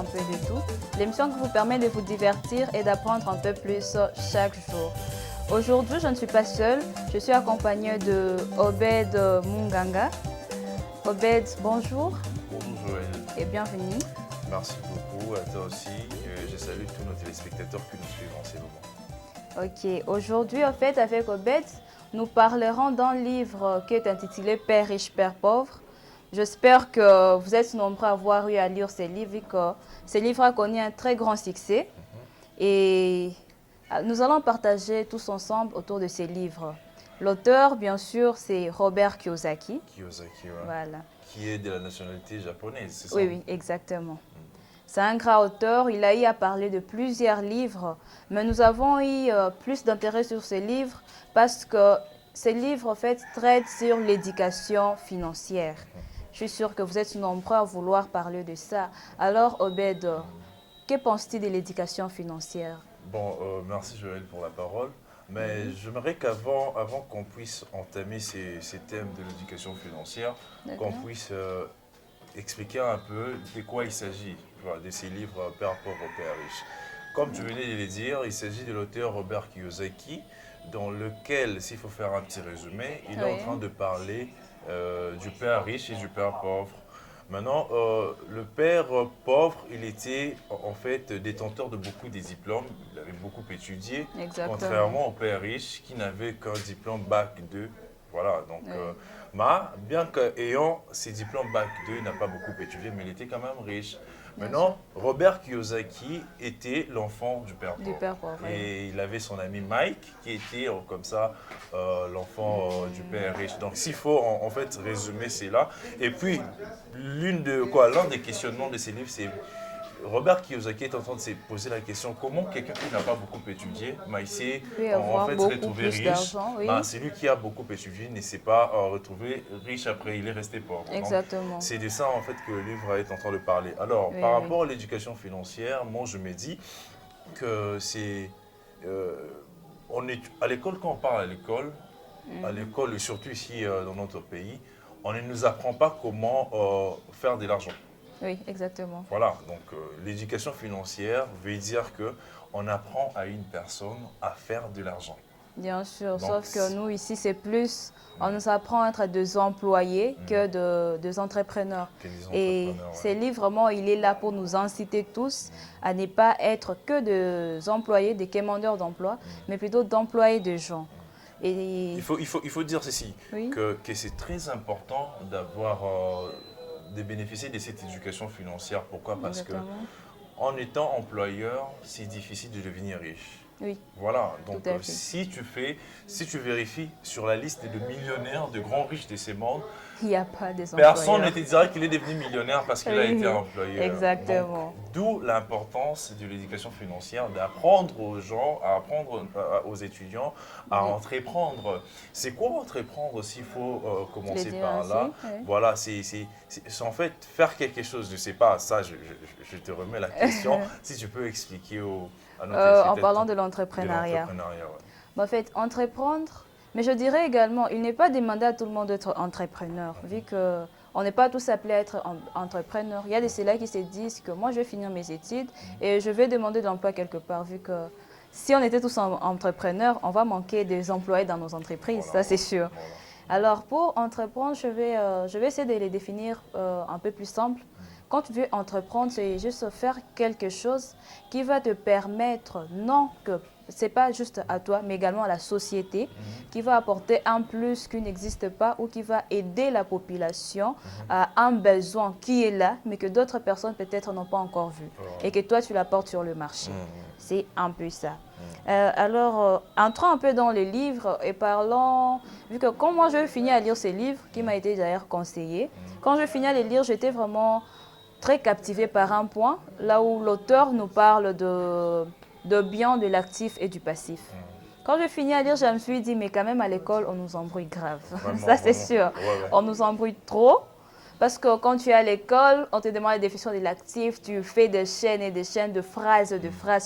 un peu de tout. L'émission qui vous permet de vous divertir et d'apprendre un peu plus chaque jour. Aujourd'hui, je ne suis pas seule, je suis accompagnée de Obed Munganga. Obed, bonjour. Bonjour Joël. Et bienvenue. Merci beaucoup à toi aussi. Je salue tous nos téléspectateurs qui nous suivent en ces moments. Ok, aujourd'hui, en fait, avec Obed, nous parlerons d'un livre qui est intitulé Père riche, Père pauvre. J'espère que vous êtes nombreux à avoir eu à lire ce livre et que ce livre a connu un très grand succès. Et nous allons partager tous ensemble autour de ce livre. L'auteur, bien sûr, c'est Robert Kiyosaki. Kiyosaki, ouais. Voilà. Qui est de la nationalité japonaise, c'est ça? Oui, oui, exactement. C'est un grand auteur, il a eu à parler de plusieurs livres, mais nous avons eu plus d'intérêt sur ce livre parce que ce livre, en fait, traite sur l'éducation financière. Je suis sûre que vous êtes nombreux à vouloir parler de ça. Alors, Obed, que penses-tu de l'éducation financière? Bon, merci Joël pour la parole. Mais j'aimerais avant qu'on puisse entamer ces thèmes de l'éducation financière, qu'on puisse expliquer un peu de quoi il s'agit, de ces livres Père pauvre, Père riche. Comme tu venais de le dire, il s'agit de l'auteur Robert Kiyosaki, dans lequel, s'il faut faire un petit résumé, il est en train de parler du père riche et du père pauvre. Maintenant, le père pauvre, il était en fait détenteur de beaucoup de diplômes, il avait beaucoup étudié, contrairement au père riche qui n'avait qu'un diplôme bac 2. Voilà, donc, bien qu'ayant ses diplômes bac 2, il n'a pas beaucoup étudié, mais il était quand même riche. Maintenant, Robert Kiyosaki était l'enfant du père pauvre. Et il avait son ami Mike qui était comme ça l'enfant du père riche. Donc s'il faut en fait résumer, c'est là. Et puis l'un des questionnements de ces livres, c'est Robert Kiyosaki est en train de se poser la question comment quelqu'un qui n'a pas beaucoup étudié, il s'est en fait retrouvé riche. C'est lui qui a beaucoup étudié, ne s'est pas retrouvé riche après, il est resté pauvre. Exactement. C'est de ça en fait que le livre est en train de parler. Alors, par rapport à l'éducation financière, moi je me dis que c'est à l'école, quand on parle à l'école et surtout ici dans notre pays, on ne nous apprend pas comment faire de l'argent. Oui, exactement. Voilà, donc l'éducation financière veut dire qu'on apprend à une personne à faire de l'argent. Bien sûr, donc, sauf que nous ici c'est plus, on nous apprend à être des employés que des entrepreneurs. Et ce livre, vraiment, il est là pour nous inciter tous à ne pas être que des employés, des commandeurs d'emploi, mais plutôt d'employer des gens. Et il faut dire ceci, que c'est très important d'avoir... de bénéficier de cette éducation financière. Pourquoi? Parce qu'en étant employeur, c'est difficile de devenir riche. Oui. Voilà, donc si tu vérifies sur la liste de millionnaires, de grands riches de ces mondes, il n'y a pas des employeurs. Personne ne te dira qu'il est devenu millionnaire parce qu'il a été employeur. Exactement. D'où l'importance de l'éducation financière, d'apprendre aux gens, à apprendre aux étudiants à entreprendre. C'est quoi entreprendre s'il faut commencer par là? Voilà, c'est en fait faire quelque chose. Je ne sais pas, ça je te remets la question. Si tu peux expliquer à notre en parlant de l'entrepreneuriat. En fait, entreprendre, mais je dirais également, il n'est pas demandé à tout le monde d'être entrepreneur, vu qu'on n'est pas tous appelés à être entrepreneurs. Il y a des ceux-là qui se disent que moi, je vais finir mes études et je vais demander de l'emploi quelque part, vu que si on était tous entrepreneurs, on va manquer des employés dans nos entreprises, ça c'est sûr. Alors, pour entreprendre, je vais essayer de les définir un peu plus simple. Quand tu veux entreprendre, c'est juste faire quelque chose qui va te permettre, non que ce n'est pas juste à toi, mais également à la société, qui va apporter un plus qui n'existe pas ou qui va aider la population à un besoin qui est là, mais que d'autres personnes peut-être n'ont pas encore vu. Et que toi, tu l'apportes sur le marché. C'est un peu ça. Alors, entrons un peu dans les livres et parlons, vu que quand moi je finis à lire ces livres, qui m'a été d'ailleurs conseillé, quand je finis à les lire, j'étais vraiment très captivée par un point, là où l'auteur nous parle de bien, de l'actif et du passif. Quand je finis à lire, je me suis dit, mais quand même à l'école, on nous embrouille grave. Ça, c'est sûr. On nous embrouille trop. Parce que quand tu es à l'école, on te demande la définition de l'actif, tu fais des chaînes et des chaînes de phrases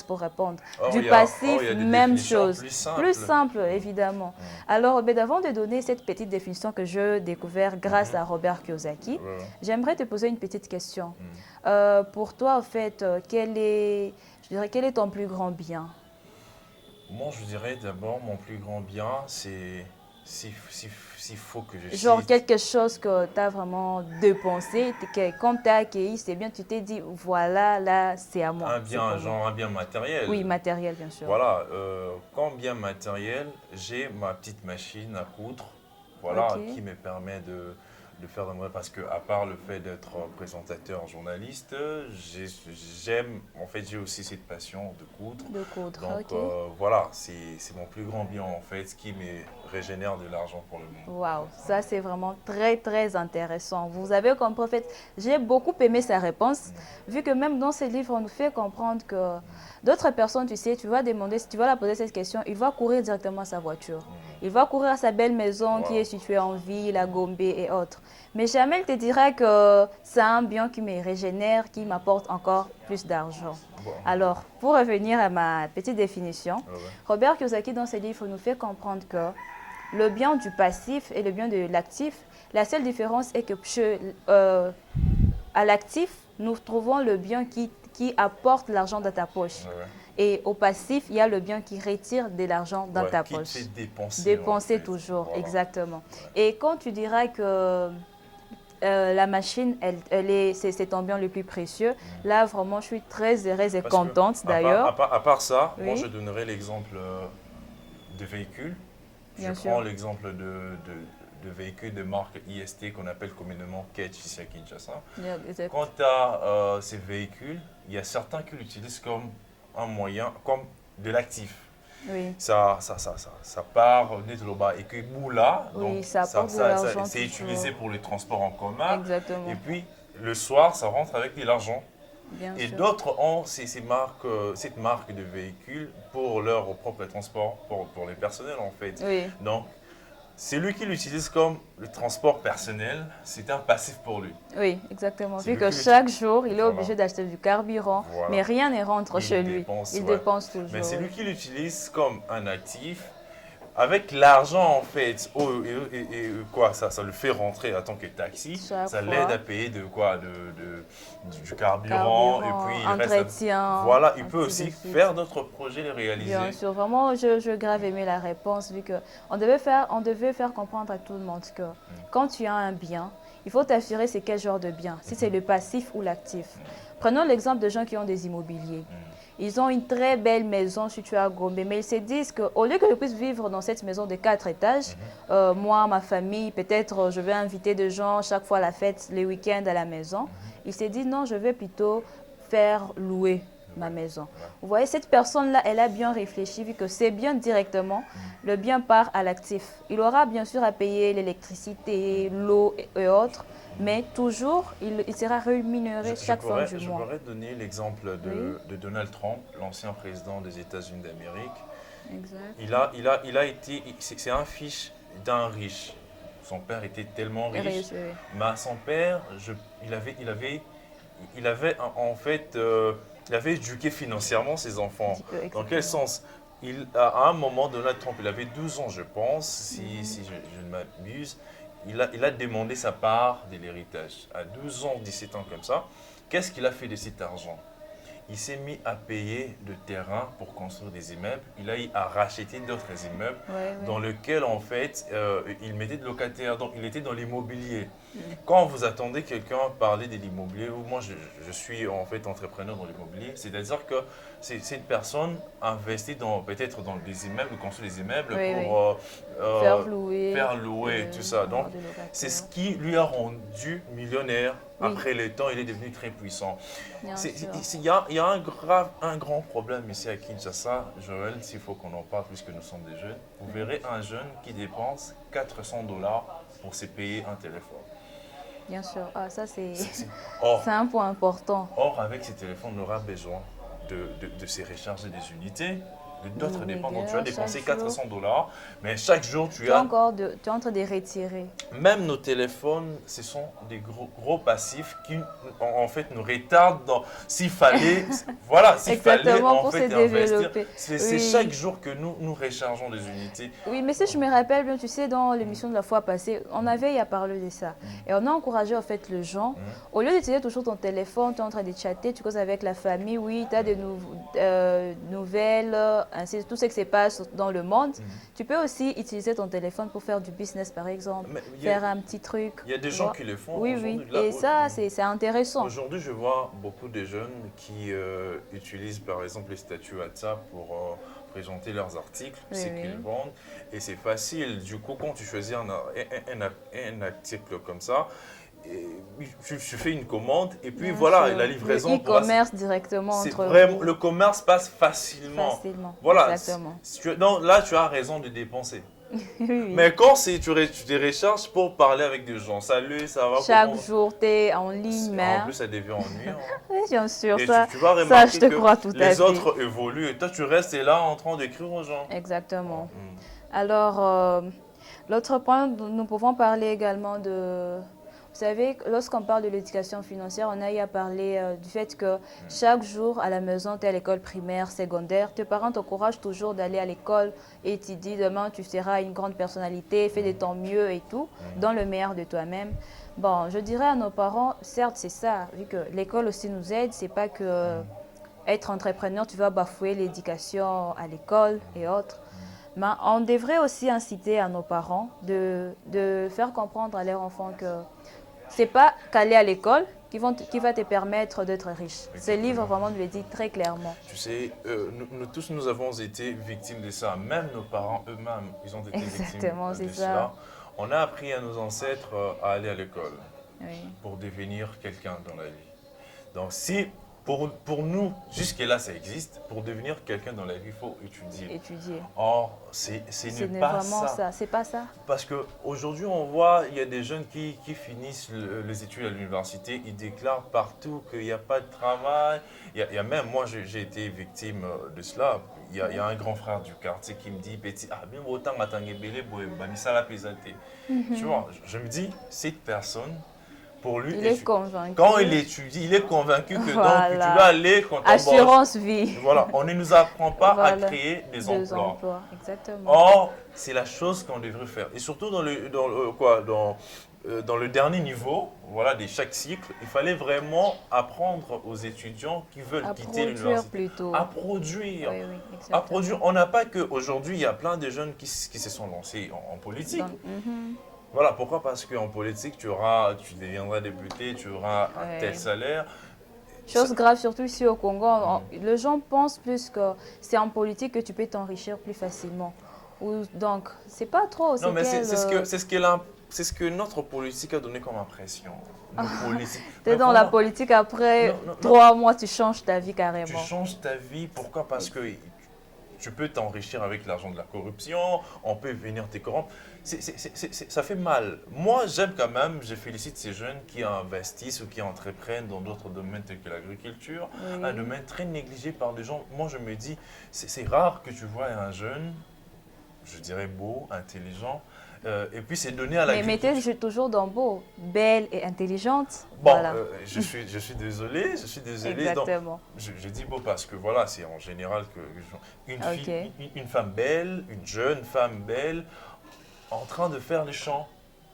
pour répondre. Du passif, il y a des même définitions chose. Plus simple, évidemment. Alors, avant de donner cette petite définition que j'ai découverte grâce à Robert Kiyosaki, j'aimerais te poser une petite question. Pour toi, en fait, quel est ton plus grand bien? Moi, je dirais d'abord, mon plus grand bien, c'est s'il faut que je Genre cite. quelque chose que tu as vraiment dépensé, comme tu as accueilli, c'est bien, tu t'es dit, voilà, là, c'est à moi. Un bien, genre un bien matériel. Oui, matériel, bien sûr. Voilà, comme bien matériel, j'ai ma petite machine à coudre, voilà, qui me permet de faire de moi, parce que à part le fait d'être présentateur, journaliste, j'aime, en fait, j'ai aussi cette passion de coudre. De coudre, Donc voilà, c'est mon plus grand bien en fait, ce qui me régénère de l'argent pour le monde. Waouh, ça c'est vraiment très très intéressant. Vous avez compris, en fait, j'ai beaucoup aimé sa réponse, vu que même dans ce livre, on nous fait comprendre que d'autres personnes, tu sais, tu vas demander, si tu vas la poser cette question, il va courir directement à sa voiture. Il va courir à sa belle maison qui est située en ville, à Gombe et autres. Mais jamais il te dira que c'est un bien qui me régénère, qui m'apporte encore plus d'argent. Alors, pour revenir à ma petite définition, Robert Kiyosaki, dans ses livres, nous fait comprendre que le bien du passif et le bien de l'actif, la seule différence est que à l'actif, nous trouvons le bien qui apporte l'argent dans ta poche. Et au passif, il y a le bien qui retire de l'argent dans ta poche. Qui te fait dépenser. Dépenser toujours, exactement. Et quand tu diras que la machine, c'est ton bien le plus précieux. Là, vraiment, je suis très heureuse et contente d'ailleurs. À part ça, moi, je donnerais l'exemple de véhicules. Je prends l'exemple de véhicules de marque IST qu'on appelle communément Ketch ici à Kinshasa. Quand tu as ces véhicules, il y a certains qui l'utilisent comme un moyen, comme de l'actif. Oui. Ça part net le bas et que Moula, oui, donc c'est utilisé pour les transports en commun. Exactement. Et puis le soir, ça rentre avec de l'argent. Et d'autres ont cette marque de véhicules pour leur propre transport, pour les personnels en fait. Oui. Donc, celui qui l'utilise comme le transport personnel, c'est un passif pour lui. Oui, exactement. Vu que chaque jour, il est obligé d'acheter du carburant, mais rien ne rentre chez lui. Il dépense toujours. Mais celui qui l'utilise comme un actif, avec l'argent en fait, ça le fait rentrer en tant que taxi, ça l'aide à payer du carburant et puis entretien. Voilà, il peut aussi faire d'autres projets, les réaliser. Bien sûr, vraiment, je grave aimé la réponse vu que on devait faire comprendre à tout le monde que quand tu as un bien, il faut t'assurer c'est quel genre de bien, si c'est le passif ou l'actif. Prenons l'exemple de gens qui ont des immobiliers. Ils ont une très belle maison située à Gombe, mais ils se disent qu'au lieu que je puisse vivre dans cette maison de 4 étages, moi, ma famille, peut-être je vais inviter des gens chaque fois à la fête, les week-ends à la maison. Ils se disent non, je vais plutôt faire louer ma maison. Vous voyez, cette personne-là, elle a bien réfléchi, vu que c'est bien directement, le bien part à l'actif. Il aura bien sûr à payer l'électricité, l'eau et autres, mais toujours, il sera rémunéré chaque fin du mois. Je pourrais donner l'exemple de Donald Trump, l'ancien président des États-Unis d'Amérique. Exact. Il a été, c'est un fils d'un riche. Son père était tellement riche, mais son père, il avait en fait, il avait éduqué financièrement ses enfants. Dans quel sens? À un moment, Donald Trump, il avait 12 ans, je pense, si je ne m'abuse. Il a demandé sa part de l'héritage. À 12 ans, 17 ans comme ça, qu'est-ce qu'il a fait de cet argent? Il s'est mis à payer le terrain pour construire des immeubles. Il a eu à racheter d'autres immeubles dans lesquels, en fait, il mettait de locataires. Donc, il était dans l'immobilier. Quand vous attendez quelqu'un parler de l'immobilier, moi, je suis en fait entrepreneur dans l'immobilier. C'est-à-dire que cette personne investit peut-être dans des immeubles, construit des immeubles pour faire louer tout ça. Donc, c'est ce qui lui a rendu millionnaire. Après le temps, il est devenu très puissant. Il y a un grand problème ici à Kinshasa, Joël, s'il faut qu'on en parle puisque nous sommes des jeunes. Vous verrez un jeune qui dépense 400 $ pour se payer un téléphone. Bien sûr, ça c'est un point important. Or, avec ces téléphones, on aura besoin de se recharger des unités. d'autres Oui, dépenses. Donc, tu gars, as dépensé chaque jour. 400 $, mais chaque jour, Tu es encore tu es en train de retirer. même nos téléphones, ce sont des gros passifs qui, en fait, nous retardent s'il fallait, voilà, s'il fallait, Exactement, en pour se fait, investir. développer. C'est chaque Oui. jour que nous rechargeons des unités. Oui, mais si je me rappelle bien, tu sais, dans l'émission de la fois passée, on avait à parler de ça. Et on a encouragé en fait les gens, au lieu d'utiliser toujours ton téléphone, tu es en train de chatter, tu causes avec la famille, oui, tu as des nouvelles, ainsi, tout ce qui se passe dans le monde. Tu peux aussi utiliser ton téléphone pour faire du business, par exemple, faire un petit truc. Il y a des gens qui le font Oui, aujourd'hui. oui, et ça, c'est intéressant. Aujourd'hui, je vois beaucoup de jeunes qui utilisent par exemple les statuts WhatsApp pour présenter leurs articles, Oui, ce oui. qu'ils vendent. Et c'est facile. Du coup, quand tu choisis un article comme ça, tu fais une commande et puis Bien voilà, sûr. la livraison. Le e-commerce directement C'est entre vraiment, vous. le commerce passe facilement. Facilement, Voilà. exactement. Donc là, tu as raison de dépenser. Oui. Mais quand tu te recharges pour parler avec des gens, salut, ça va, Chaque comment... jour, tu es en ligne, mais... En plus, ça devient ennuyant. Oui, bien sûr, Et ça, tu vas ça, remarquer je te que crois tout à les fait. autres évoluent et toi, tu restes là en train d'écrire aux gens. Exactement. Alors, l'autre point, nous pouvons parler également de... Vous savez, lorsqu'on parle de l'éducation financière, on a eu à parler du fait que chaque jour à la maison, tu es à l'école primaire, secondaire, tes parents t'encouragent toujours d'aller à l'école et tu dis demain tu seras une grande personnalité, fais de ton mieux et tout, dans le meilleur de toi-même. Bon, je dirais à nos parents, certes c'est ça, vu que l'école aussi nous aide, c'est pas que être entrepreneur, tu vas bafouer l'éducation à l'école et autres. Mais on devrait aussi inciter à nos parents de faire comprendre à leurs enfants que c'est pas qu'aller à l'école qui va te permettre d'être riche. Ce livre vraiment nous le dit très clairement. Tu sais, nous tous, nous avons été victimes de ça. Même nos parents eux-mêmes, ils ont été Exactement, victimes de c'est ça. cela. On a appris à nos ancêtres à aller à l'école Oui. pour devenir quelqu'un dans la vie. Donc si pour nous, jusque-là, ça existe, pour devenir quelqu'un dans la vie, il faut étudier. Étudier. Or, ce n'est pas vraiment ça. C'est pas ça. Parce qu'aujourd'hui, on voit, il y a des jeunes qui finissent les études à l'université, ils déclarent partout qu'il n'y a pas de travail. Il y a même, moi, j'ai été victime de cela. Il y a un grand frère du quartier qui me dit, petit, ah, bien autant m'attendre belé, ça la plaisanter. Tu vois, je me dis, cette personne, pour lui, il est convaincu. Quand il étudie, il est convaincu que Voilà. donc, tu dois aller quand on Assurance vie. Voilà, on ne nous apprend pas Voilà. à créer des emplois. Exactement. Or, c'est la chose qu'on devrait faire. Et surtout dans le dernier niveau, voilà, de chaque cycle, il fallait vraiment apprendre aux étudiants qui veulent quitter l'université à produire. Oui, à produire. On n'a pas qu'aujourd'hui, il y a plein de jeunes qui se sont lancés en politique. Voilà, pourquoi? Parce qu'en politique, tu deviendras député, tu auras un tel salaire. Chose grave, surtout ici au Congo, les gens pensent plus que c'est en politique que tu peux t'enrichir plus facilement. Donc, c'est pas trop. Non, mais c'est ce que notre politique a donné comme impression. Tu es dans la politique, après 3 mois, tu changes ta vie carrément. Tu changes ta vie, pourquoi? Parce que tu peux t'enrichir avec l'argent de la corruption, on peut venir te corrompre. Ça fait mal. Moi, j'aime quand même, je félicite ces jeunes qui investissent ou qui entreprennent dans d'autres domaines tels que l'agriculture, un domaine très négligé par des gens. Moi, je me dis, c'est rare que tu vois un jeune, je dirais beau, intelligent, et puis c'est donné à l'agriculture. Mais mettez toujours dans beau, belle et intelligente. Bon, voilà. je suis désolé. Exactement. Donc, je dis beau parce que voilà, c'est en général que une femme belle, une jeune femme belle, en train de faire les chants.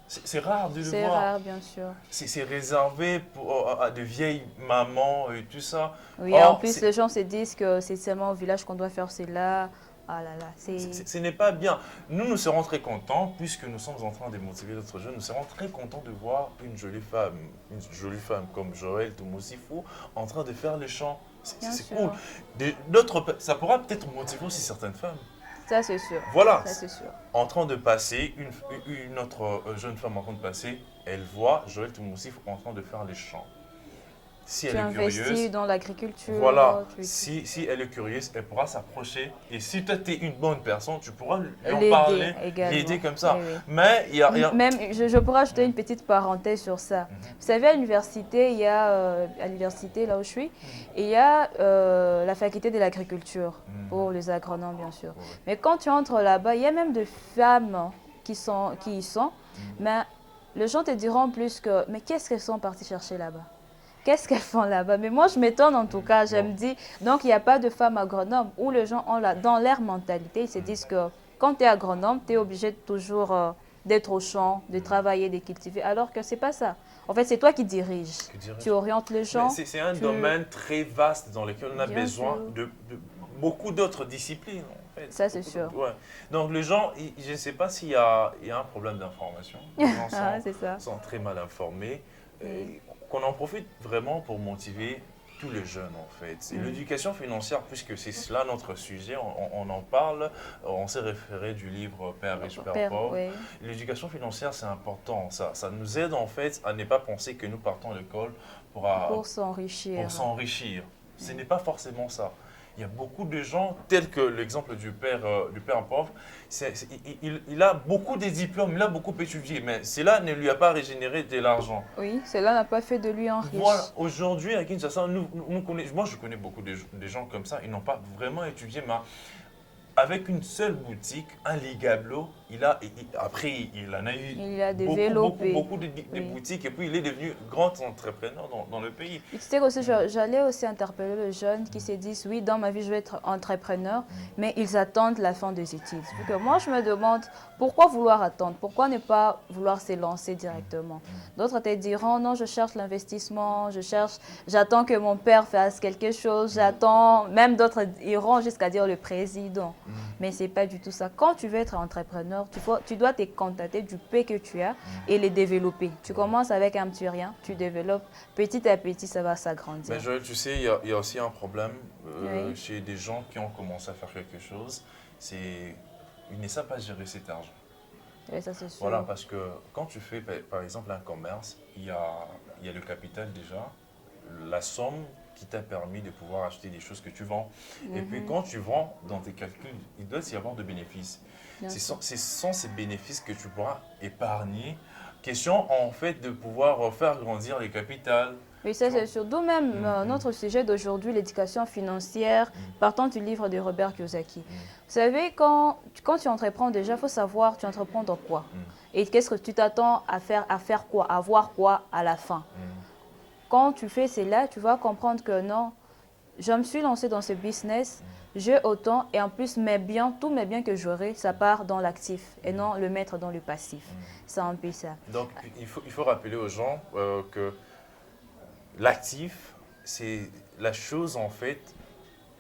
C'est rare de le voir. C'est rare, bien sûr. C'est réservé à de vieilles mamans et tout ça. Oui, en plus, les gens se disent que c'est seulement au village qu'on doit faire cela. Ah là là, ce n'est pas bien. Nous serons très contents, puisque nous sommes en train de motiver d'autres jeunes, nous serons très contents de voir une jolie femme comme Joël Toumosifou en train de faire les chants. C'est cool. Ça pourra peut-être motiver aussi certaines femmes. Ça, c'est sûr. Voilà. Ça, c'est sûr. En train de passer, une autre jeune femme en train de passer, elle voit Joël Toumosifou en train de faire les chants. Si tu elle est investis curieuse, dans l'agriculture. voilà, si elle est curieuse, elle pourra s'approcher. Et si toi, tu es une bonne personne, tu pourras lui en L'aider parler, également. l'aider comme Oui, ça. oui. Mais Même, je pourrais ajouter une petite parenthèse sur ça. Vous savez, à l'université, il y a, à l'université là où je suis, il y a la faculté de l'agriculture, pour les agronomes bien sûr. Ouais. Mais quand tu entres là-bas, il y a même des femmes qui y sont, mais les gens te diront plus que, mais qu'est-ce qu'elles sont parties chercher là-bas? Qu'est-ce qu'elles font là-bas? Mais moi, je m'étonne en tout cas. Je me dis, donc il n'y a pas de femmes agronomes où les gens ont dans leur mentalité, ils se disent que quand tu es agronome, tu es obligé de toujours d'être au champ, de travailler, de cultiver, alors que c'est pas ça. En fait, c'est toi qui diriges. Tu orientes les gens. C'est un domaine très vaste dans lequel on a Bien besoin sûr. de beaucoup d'autres disciplines. En fait. Ça, c'est sûr. Ouais. Donc les gens, je ne sais pas s'il y a un problème d'information. Les gens Ah, c'est ça. sont très mal informés. Qu'on en profite vraiment pour motiver tous les jeunes en fait. Et l'éducation financière, puisque c'est cela notre sujet, on en parle, on s'est référé du livre Père riche, Père pauvre. Oui. L'éducation financière, c'est important. Ça nous aide en fait à ne pas penser que nous partons à l'école Pour s'enrichir. pour s'enrichir. Ce n'est pas forcément ça. Il y a beaucoup de gens, tels que l'exemple du père pauvre, il a beaucoup de diplômes, il a beaucoup étudié, mais cela ne lui a pas régénéré de l'argent. Oui, cela n'a pas fait de lui un riche. Voilà, aujourd'hui à Kinshasa, moi je connais beaucoup de gens comme ça, ils n'ont pas vraiment étudié, mais avec une seule boutique, un Ligablo, après il en a eu Il a développé. beaucoup de boutiques et puis il est devenu grand entrepreneur dans le pays. Tu sais aussi, j'allais aussi interpeller les jeunes qui se disent, oui, dans ma vie, je vais être entrepreneur, mais ils attendent la fin des études. Parce que moi, je me demande, pourquoi vouloir attendre? Pourquoi ne pas vouloir se lancer directement? D'autres te diront, non, je cherche l'investissement, j'attends que mon père fasse quelque chose, j'attends, même d'autres iront jusqu'à dire le président. Mais ce n'est pas du tout ça. Quand tu veux être entrepreneur, tu dois te contenter du peu que tu as et les développer. Tu commences avec un petit rien, tu développes, petit à petit, ça va s'agrandir. Mais Joël, tu sais, il y a aussi un problème chez des gens qui ont commencé à faire quelque chose, c'est qu'ils ne savent pas gérer cet argent. Oui, ça c'est sûr. Voilà, parce que quand tu fais par exemple un commerce, il y a le capital déjà, la somme qui t'a permis de pouvoir acheter des choses que tu vends. Et puis quand tu vends, dans tes calculs, il doit y avoir de bénéfices. Ce sont ces bénéfices que tu pourras épargner. Question en fait de pouvoir faire grandir les capitales. Oui, ça c'est sûr. D'où même notre sujet d'aujourd'hui, l'éducation financière, partant du livre de Robert Kiyosaki. Vous savez, quand tu entreprends déjà, il faut savoir tu entreprends dans quoi. Et qu'est-ce que tu t'attends à faire quoi, à voir quoi à la fin. Quand tu fais cela, tu vas comprendre que non, je me suis lancé dans ce business, j'ai autant et en plus tous mes biens que j'aurai, ça part dans l'actif et non le mettre dans le passif. C'est un peu ça. Donc il faut rappeler aux gens que l'actif, c'est la chose en fait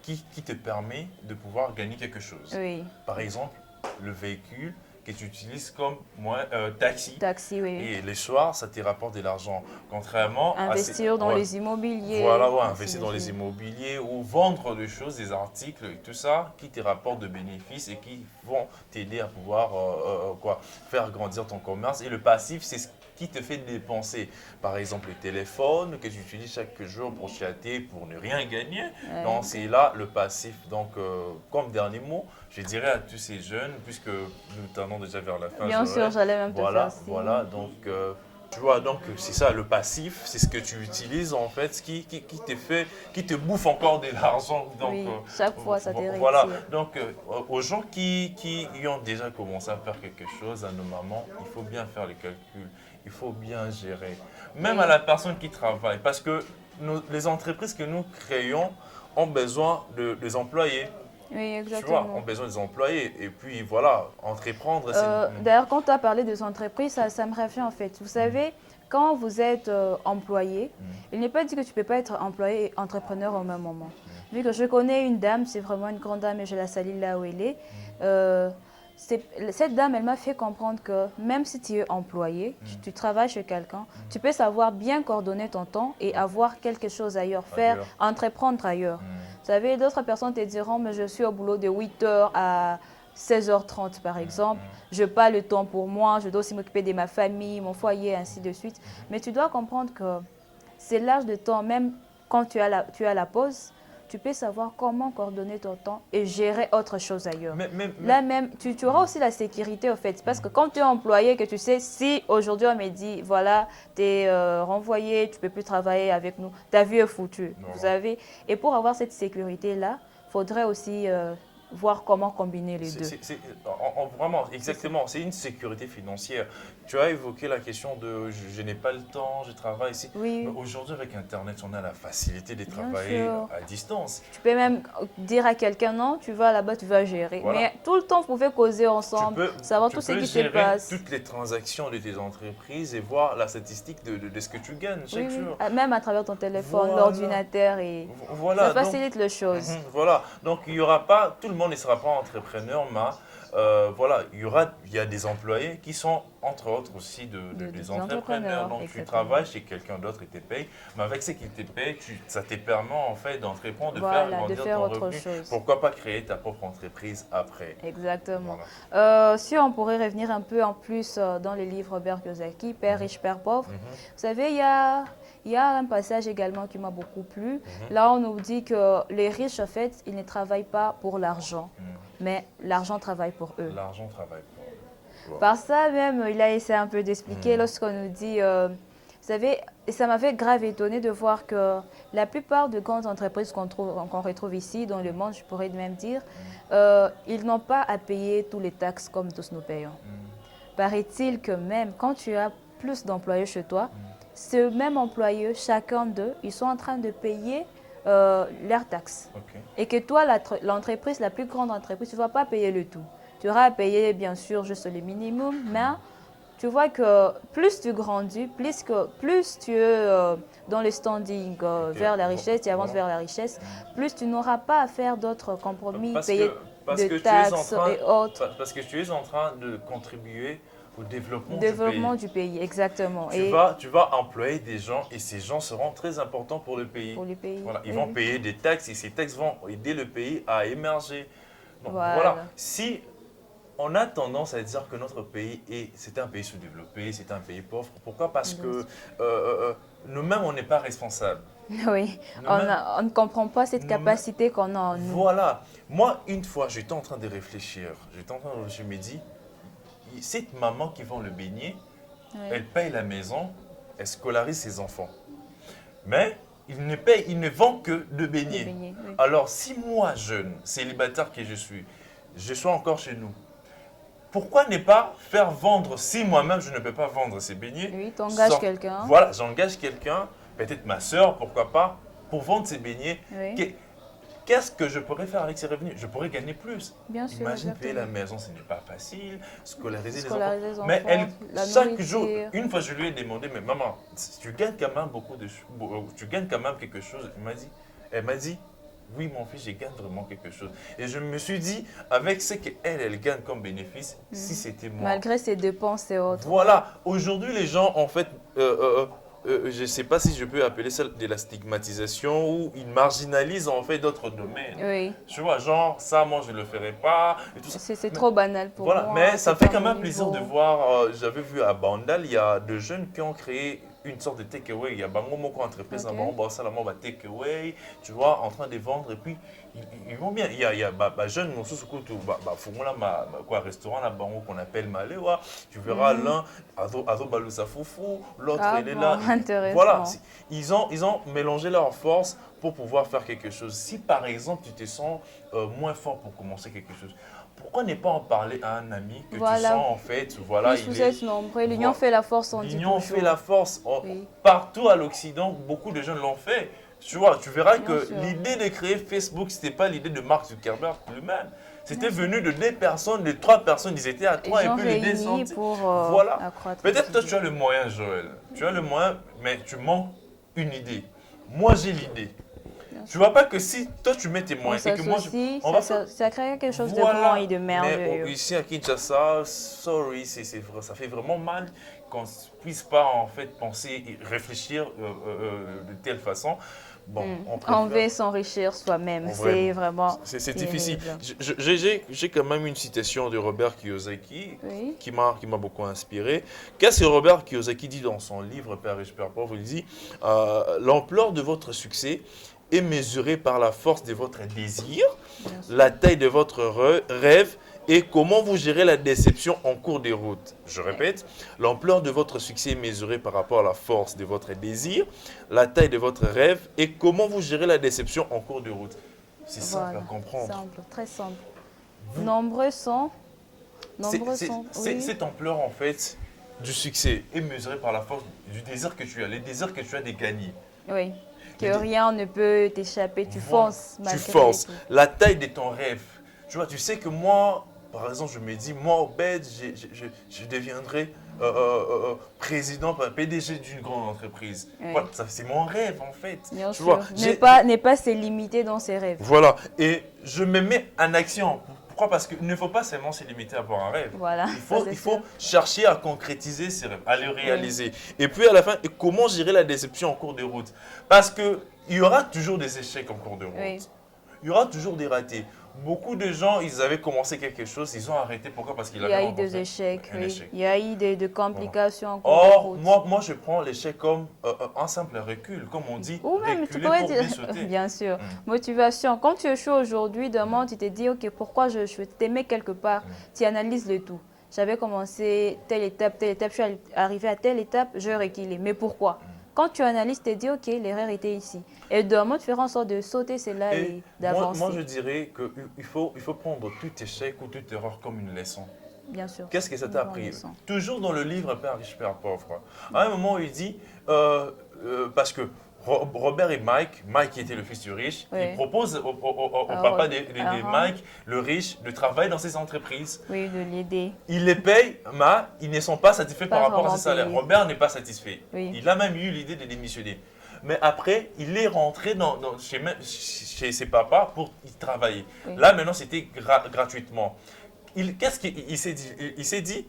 qui te permet de pouvoir gagner quelque chose. Oui. Par exemple, le véhicule que tu utilises comme taxi. Taxi, oui. Et les soirs, ça te rapporte de l'argent. Contrairement investir dans les immobiliers. Voilà, investir dans les immobiliers ou vendre des choses, des articles et tout ça qui te rapportent de bénéfices et qui vont t'aider à pouvoir faire grandir ton commerce. Et le passif, c'est ce qui te fait dépenser. Par exemple, le téléphone que tu utilises chaque jour pour chatter, pour ne rien gagner. Donc, c'est là le passif. Donc, comme dernier mot, je dirais à tous ces jeunes, puisque nous tendons déjà vers la fin. Bien sûr, j'allais même te faire signe. Voilà, donc tu vois, donc c'est ça, le passif, c'est ce que tu utilises en fait, qui te bouffe encore de l'argent. Oui, chaque fois ça te voilà, donc aux gens qui ont déjà commencé à faire quelque chose, à nos mamans, il faut bien faire les calculs, il faut bien gérer. Même à la personne qui travaille, parce que les entreprises que nous créons ont besoin des employés. Oui, exactement. Tu vois, ont besoin des employés. Et puis voilà, entreprendre. D'ailleurs, quand tu as parlé des entreprises, ça me revient en fait. Vous savez, quand vous êtes employé, il n'est pas dit que tu ne peux pas être employé et entrepreneur au même moment. Vu que je connais une dame, c'est vraiment une grande dame et je la salue là où elle est. Cette dame, elle m'a fait comprendre que même si tu es employé, tu travailles chez quelqu'un, tu peux savoir bien coordonner ton temps et avoir quelque chose ailleurs, entreprendre ailleurs. Vous savez, d'autres personnes te diront, mais je suis au boulot de 8h à 16h30 par exemple, je n'ai pas le temps pour moi, je dois aussi m'occuper de ma famille, mon foyer, ainsi de suite. Mais tu dois comprendre que c'est l'âge de temps, même quand tu as la pause, tu peux savoir comment coordonner ton temps et gérer autre chose ailleurs. Là même, tu auras aussi la sécurité au fait. Parce que quand tu es employé, que tu sais, si aujourd'hui on me dit, voilà, tu es renvoyé, tu ne peux plus travailler avec nous, ta vie est foutue. Vous savez. Et pour avoir cette sécurité-là, il faudrait aussi voir comment combiner les deux. Vraiment, exactement, c'est une sécurité financière. Tu as évoqué la question de je n'ai pas le temps, je travaille ici. Oui. Mais aujourd'hui, avec Internet, on a la facilité de travailler à distance. Tu peux même dire à quelqu'un, non, tu vas là-bas, tu vas gérer. Voilà. Mais tout le temps, vous pouvez causer ensemble, savoir tout ce qui se passe. Toutes les transactions de tes entreprises et voir la statistique de ce que tu gagnes chaque jour. Même à travers ton téléphone, l'ordinateur. Et ça facilite les choses. Voilà, donc il n'y aura pas, tout le monde ne sera pas entrepreneur, mais voilà, il y a des employés qui sont entre autres aussi des entrepreneurs. Donc tu travailles chez quelqu'un d'autre et te paye, mais avec ce qu'il te paye, ça te permet en fait d'entreprendre, de faire grandir ton revenu. Pourquoi pas créer ta propre entreprise après? Exactement. Voilà. Si on pourrait revenir un peu en plus dans le livre Robert Kiyosaki, Père riche, Père pauvre, vous savez, il y a un passage également qui m'a beaucoup plu. Là, on nous dit que les riches, en fait, ils ne travaillent pas pour l'argent, mais l'argent travaille pour eux. L'argent travaille pour eux. Wow. Par ça même, il a essayé un peu d'expliquer lorsqu'on nous dit, vous savez, et ça m'avait grave étonné de voir que la plupart de grandes entreprises qu'on retrouve ici dans le monde, je pourrais même dire, ils n'ont pas à payer tous les taxes comme tous nous payons. Paraît-il que même quand tu as plus d'employés chez toi, ce même employé, chacun d'eux, ils sont en train de payer leurs taxes. Et que toi, l'entreprise, la plus grande entreprise, tu ne vas pas payer le tout. Tu auras à payer, bien sûr, juste le minimum, mais tu vois que plus tu grandis, plus tu es dans le standing vers la richesse, tu avances vers la richesse, plus tu n'auras pas à faire d'autres compromis, payer de taxes et autres. Parce que tu es en train de contribuer au développement du pays. Exactement. Tu vas employer des gens et ces gens seront très importants pour le pays. Voilà, ils vont payer des taxes et ces taxes vont aider le pays à émerger. Donc, voilà. Si on a tendance à dire que notre pays c'est un pays sous-développé, c'est un pays pauvre, pourquoi? Parce que nous-mêmes, on n'est pas responsables. Oui, on ne comprend pas cette capacité qu'on a en nous. Voilà. Moi, une fois, j'étais en train de réfléchir. Je me dis, cette maman qui vend le beignet, elle paye la maison, elle scolarise ses enfants. Mais il ne vend que de beignets. Alors, si moi, jeune, célibataire que je suis encore chez nous, pourquoi ne pas faire vendre, si moi-même je ne peux pas vendre ces beignets? Oui, tu engages quelqu'un. Voilà, j'engage quelqu'un, peut-être ma soeur, pourquoi pas, pour vendre ces beignets. Qu'est-ce que je pourrais faire avec ces revenus? Je pourrais gagner plus. Bien sûr. Imagine payer la maison, ce n'est pas facile. Scolariser les enfants. Mais chaque jour, une fois je lui ai demandé, mais maman, tu gagnes quand même tu gagnes quand même quelque chose. Elle m'a dit, oui mon fils, je gagne vraiment quelque chose. Et je me suis dit, avec ce qu'elle gagne comme bénéfice, si c'était moi. Malgré ses dépenses et autres. Voilà, aujourd'hui les gens en fait, je ne sais pas si je peux appeler ça de la stigmatisation où ils marginalisent en fait d'autres domaines. Oui. Tu vois, genre, ça, moi, je ne le ferai pas. C'est trop banal pour moi. Mais ça me fait quand même plaisir de voir, j'avais vu à Bandal, il y a des jeunes qui ont créé une sorte de takeaway. Il y a Bango Moko entreprise, takeaway, tu vois, en train de vendre et puis ils vont bien. Il y a jeune, restaurant là, Bango qu'on appelle Malewa. Tu verras l'un, Azo Balusa Foufou, l'autre, il est là. Voilà, ils ont mélangé leurs forces pour pouvoir faire quelque chose. Si par exemple tu te sens moins fort pour commencer quelque chose, pourquoi ne pas en parler à un ami que tu sens en fait, voilà, vous êtes nombreux, l'union fait la force, on dit l'union fait la force. Partout à l'Occident, beaucoup de jeunes l'ont fait. Tu vois, tu verras que l'idée de créer Facebook, ce n'était pas l'idée de Mark Zuckerberg lui-même. C'était venu de 2 personnes, de 3 personnes, ils étaient à 3 et puis les descendent. Voilà. Peut-être toi tu as le moyen, Joël. Tu as le moyen, mais tu manques une idée. Moi j'ai l'idée. Tu vois pas que si toi tu mets tes moyens et que moi ça crée quelque chose de grand et de merveilleux. Mais ici à Kinshasa, ça fait vraiment mal qu'on ne puisse pas en fait penser et réfléchir de telle façon. bon, on veut s'enrichir soi-même. C'est vraiment... C'est difficile. J'ai quand même une citation de Robert Kiyosaki qui m'a beaucoup inspiré. Qu'est-ce que Robert Kiyosaki dit dans son livre Père riche, Père pauvre? Il dit l'ampleur de votre succès est mesurée par la force de votre désir, la taille de votre rêve et comment vous gérez la déception en cours de route. Je répète, l'ampleur de votre succès est mesurée par rapport à la force de votre désir, la taille de votre rêve et comment vous gérez la déception en cours de route. C'est simple à comprendre. Simple, très simple. Nombreux sont... Cette ampleur, en fait, du succès est mesurée par la force du désir que tu as, les désirs que tu as de gagner. Oui, que rien ne peut t'échapper, tu fonces. Tu fonces. La taille de ton rêve. Tu vois, tu sais que moi, par exemple, je me dis, moi, Obed, je deviendrai président, PDG d'une grande entreprise. Oui. Voilà, c'est mon rêve, en fait. Bien sûr. Ne pas se limiter dans ses rêves. Voilà. Et je me mets en action. Pourquoi? Parce qu'il ne faut pas seulement se limiter à avoir un rêve. Voilà, il faut chercher à concrétiser ses rêves, à les réaliser. Oui. Et puis à la fin, comment gérer la déception en cours de route? Parce qu'il y aura toujours des échecs en cours de route. Oui. Il y aura toujours des ratés. Beaucoup de gens, ils avaient commencé quelque chose, ils ont arrêté. Pourquoi? Parce qu'il y a eu des échecs, il y a eu des complications en cours de route. Moi, je prends l'échec comme un simple recul, comme on dit, ou même, tu pourrais dire, bien sûr, motivation. Quand tu échoues aujourd'hui, demain, tu te dis, ok, pourquoi je t'aimais quelque part, tu analyses le tout. J'avais commencé telle étape, je suis arrivé à telle étape, je reculais. Mais pourquoi? Quand tu analyses, tu te dis, ok, l'erreur était ici. Et demain, tu feras en sorte de sauter celle-là et d'avancer. Moi, je dirais qu'il faut prendre tout échec ou toute erreur comme une leçon. Bien sûr. Qu'est-ce que ça t'a appris? Toujours dans le livre Père riche, Père pauvre. À un moment, il dit, parce que Robert et Mike qui était le fils du riche, il propose au papa de Mike, le riche, de travailler dans ses entreprises. Oui, de l'aider. Il les paye, mais ils ne sont pas satisfaits par rapport à ses salaires. Robert n'est pas satisfait. Oui. Il a même eu l'idée de démissionner. Mais après, il est rentré chez ses papas pour y travailler. Oui. Là, maintenant, c'était gratuitement. Qu'est-ce qu'il s'est dit? Il s'est dit,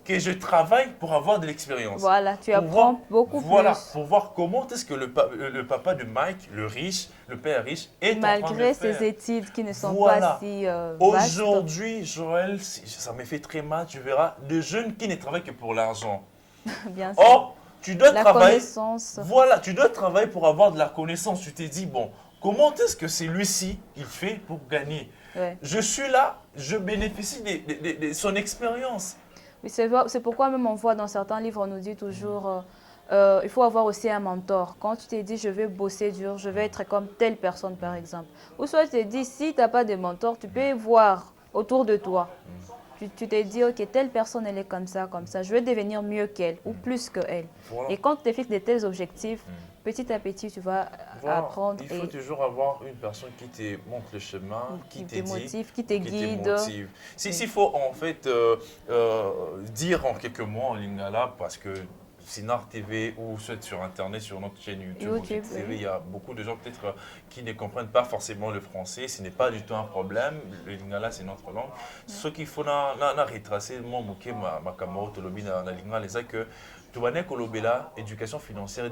que je travaille pour avoir de l'expérience. Voilà, tu apprends beaucoup plus. Voilà, pour voir comment est-ce que le papa de Mike, le riche, le père riche, est en train de faire. Malgré ses études qui ne sont pas si Aujourd'hui, Joël, ça me fait très mal, tu verras, de jeunes qui ne travaillent que pour l'argent. Bien sûr. Or, tu dois travailler. Connaissance. Voilà, tu dois travailler pour avoir de la connaissance. Tu t'es dit, bon, comment est-ce que celui-ci, il fait pour gagner? Ouais. Je suis là, je bénéficie de son expérience. Oui, c'est pourquoi même on voit dans certains livres, on nous dit toujours, il faut avoir aussi un mentor. Quand tu t'es dit, je vais bosser dur, je vais être comme telle personne par exemple. Ou soit tu t'es dit, si tu n'as pas de mentor, tu peux voir autour de toi. Tu t'es dit, ok, telle personne, elle est comme ça, je vais devenir mieux qu'elle ou plus qu'elle. Voilà. Et quand tu te fixes de tels objectifs, petit à petit, tu vas apprendre. Il faut toujours avoir une personne qui te montre le chemin, qui te motive, qui te guide. S'il faut en fait dire en quelques mots en lingala, parce que Sinar TV ou soit sur Internet, sur notre chaîne YouTube TV, il y a beaucoup de gens peut-être qui ne comprennent pas forcément le français. Ce n'est pas du tout un problème. Le lingala, c'est notre langue. Ce qu'il faut retracer, moi, ma camarade Tolobi, dans la lingala, c'est que tu vas kolobela éducation financière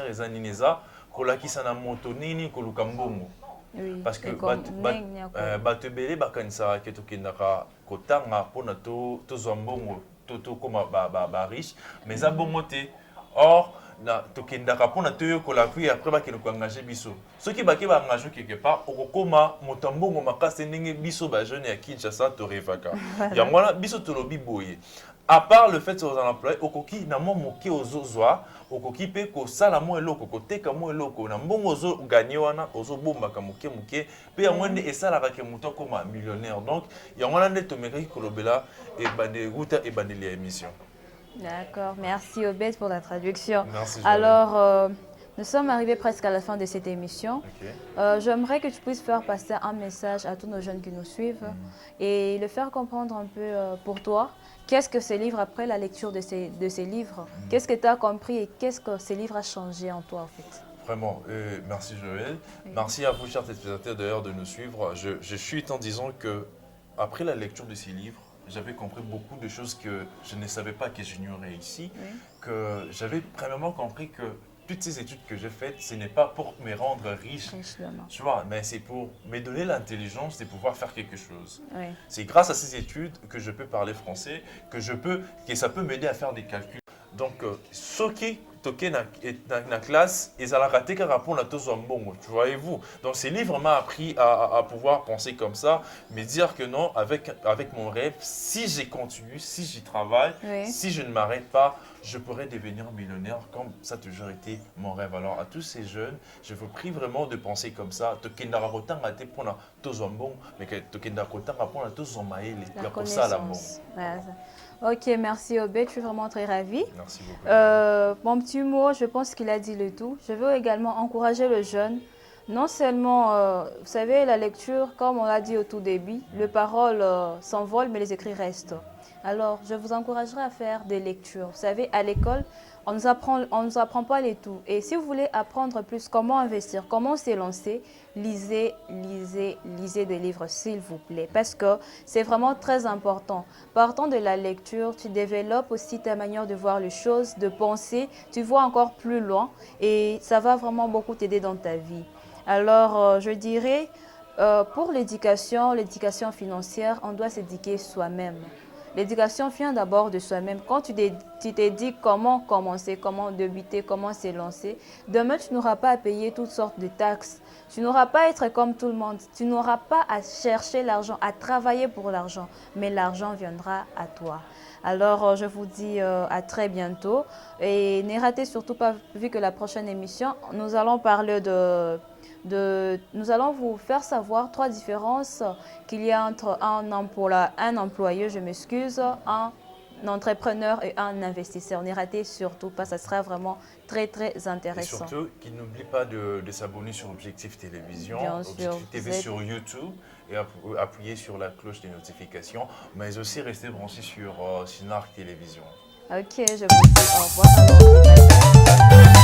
eza nini eza kolakisa na moto nini koluka mbongo. Parce que bato ebele bakanisaka ke tokendaka kotanga mpona tozwa mbongo tokoma bariche mais eza bongo te. Or tokendaka mpona toyokola puis après bakende koengage biso. Soki bake baengage quelque part okokoma moto ya mbongo makasi ndenge biso bajeune ya Kinshasa torevaka. Yango wana biso tolobi boye. À part le fait que vous en employez, okoki na mo moke ozozwa, okoki pe ko sala mo eloko, ko teka mo eloko, na mbongo ozo gagner wana, ozo bombaka moke moke, pe ya mwende esala ka muto koma millionnaire. Donc, ya wana nde tomekaki kolobela e bande ruta e bande les émissions. D'accord, merci Obed pour la traduction. Merci. Alors, nous sommes arrivés presque à la fin de cette émission. Okay. J'aimerais que tu puisses faire passer un message à tous nos jeunes qui nous suivent et le faire comprendre un peu pour toi. Qu'est-ce que ces livres, après la lecture de ces livres, qu'est-ce que tu as compris et qu'est-ce que ces livres ont changé en toi en fait? Vraiment, merci Joël. Oui. Merci à vous, chers téléspectateurs, d'ailleurs, de nous suivre. Je suis en disant que après la lecture de ces livres, j'avais compris beaucoup de choses que je ne savais pas que j'ignorais ici. Oui. Que j'avais premièrement compris que toutes ces études que j'ai faites, ce n'est pas pour me rendre riche, tu vois, mais c'est pour me donner l'intelligence de pouvoir faire quelque chose. Oui. C'est grâce à ces études que je peux parler français, que ça peut m'aider à faire des calculs. Donc, ce qui toqué dans la classe, ils allaient rater qu'à répondre à tous en bon, tu voyez-vous. Donc, ces livres m'ont appris à pouvoir penser comme ça, mais dire que non, avec mon rêve, si j'ai continué, si j'y travaille, si je ne m'arrête pas, je pourrais devenir millionnaire comme ça a toujours été mon rêve. Alors, à tous ces jeunes, je vous prie vraiment de penser comme ça. Tokenda rater raté pour la tous en bon, mais que Tokenda rater répondre à tous en maïl, la connaissance. Ok, merci Obed, je suis vraiment très ravie. Merci beaucoup. Mon petit mot, je pense qu'il a dit le tout. Je veux également encourager le jeune. Non seulement, vous savez, la lecture, comme on l'a dit au tout début, les paroles s'envolent, mais les écrits restent. Alors, je vous encouragerai à faire des lectures. Vous savez, à l'école, on ne nous apprend pas les tout. Et si vous voulez apprendre plus comment investir, comment s'élancer, lisez des livres, s'il vous plaît. Parce que c'est vraiment très important. Partant de la lecture, tu développes aussi ta manière de voir les choses, de penser. Tu vois encore plus loin et ça va vraiment beaucoup t'aider dans ta vie. Alors, je dirais, pour l'éducation financière, on doit s'éduquer soi-même. L'éducation vient d'abord de soi-même. Quand tu t'es dit comment commencer, comment débuter, comment s'élancer, demain tu n'auras pas à payer toutes sortes de taxes. Tu n'auras pas à être comme tout le monde. Tu n'auras pas à chercher l'argent, à travailler pour l'argent, mais l'argent viendra à toi. Alors, je vous dis à très bientôt. Et ne ratez surtout pas, vu que la prochaine émission, nous allons parler nous allons vous faire savoir 3 différences qu'il y a entre un employé, je m'excuse, un entrepreneur et un investisseur. Ne ratez surtout pas, ça sera vraiment très très intéressant. Et surtout, qu'il n'oublie pas de s'abonner sur Objectif Télévision, Objectif TV sur YouTube et appuyer sur la cloche des notifications, mais aussi rester branché sur Sinark Télévision. Ok, je vous dis au revoir.